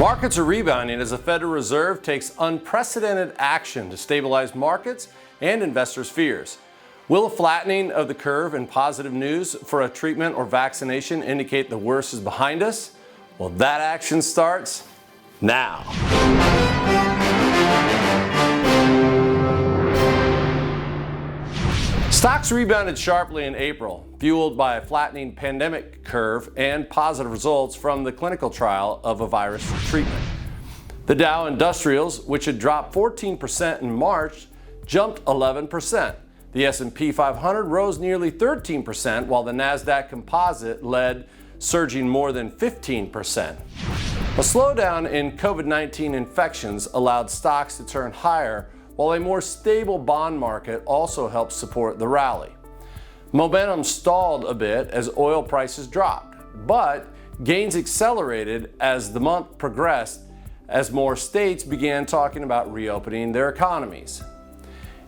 Markets are rebounding as the Federal Reserve takes unprecedented action to stabilize markets and investors' fears. Will a flattening of the curve and positive news for a treatment or vaccination indicate the worst is behind us? Well, that action starts now. Stocks rebounded sharply in April, fueled by a flattening pandemic curve and positive results from the clinical trial of a virus treatment. The Dow Industrials, which had dropped 14% in March, jumped 11%. The S&P 500 rose nearly 13%, while the NASDAQ Composite led, surging more than 15%. A slowdown in COVID-19 infections allowed stocks to turn higher, while a more stable bond market also helped support the rally. Momentum stalled a bit as oil prices dropped, but gains accelerated as the month progressed as more states began talking about reopening their economies.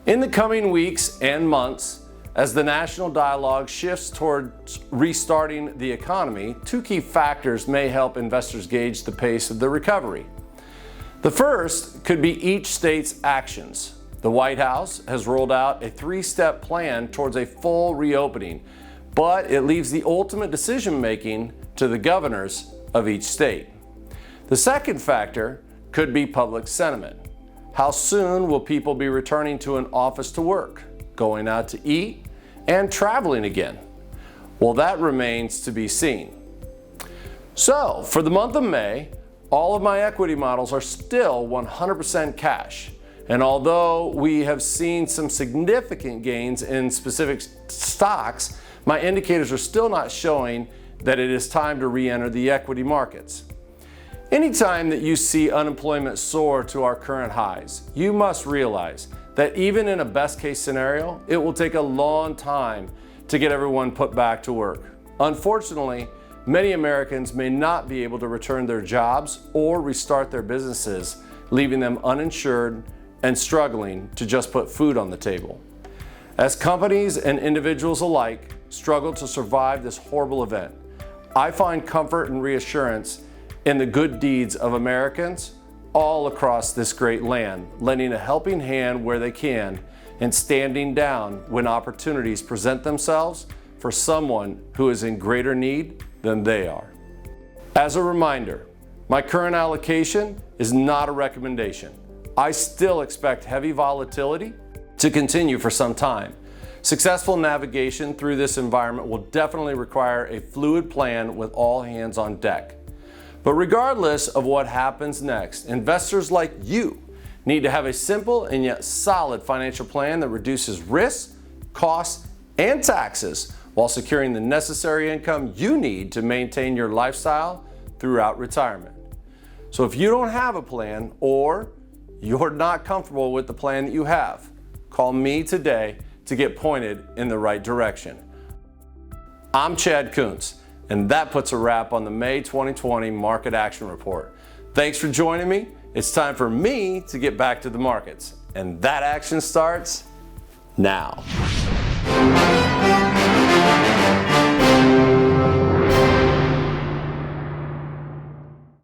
In the coming weeks and months, as the national dialogue shifts towards restarting the economy, two key factors may help investors gauge the pace of the recovery. The first could be each state's actions. The White House has rolled out a three-step plan towards a full reopening, but it leaves the ultimate decision-making to the governors of each state. The second factor could be public sentiment. How soon will people be returning to an office to work, going out to eat, and traveling again? Well, that remains to be seen. So, for the month of May, all of my equity models are still 100% cash. And although we have seen some significant gains in specific stocks, my indicators are still not showing that it is time to re-enter the equity markets. Anytime that you see unemployment soar to our current highs, you must realize that even in a best case scenario, it will take a long time to get everyone put back to work. Unfortunately, many Americans may not be able to return their jobs or restart their businesses, leaving them uninsured and struggling to just put food on the table. As companies and individuals alike struggle to survive this horrible event, I find comfort and reassurance in the good deeds of Americans all across this great land, lending a helping hand where they can and standing down when opportunities present themselves for someone who is in greater need than they are. As a reminder, my current allocation is not a recommendation. I still expect heavy volatility to continue for some time. Successful navigation through this environment will definitely require a fluid plan with all hands on deck. But regardless of what happens next, investors like you need to have a simple and yet solid financial plan that reduces risks, costs, and taxes while securing the necessary income you need to maintain your lifestyle throughout retirement. So if you don't have a plan or you're not comfortable with the plan that you have, call me today to get pointed in the right direction. I'm Chad Kuntz, and that puts a wrap on the May 2020 Market Action Report. Thanks for joining me. It's time for me to get back to the markets, and that action starts now.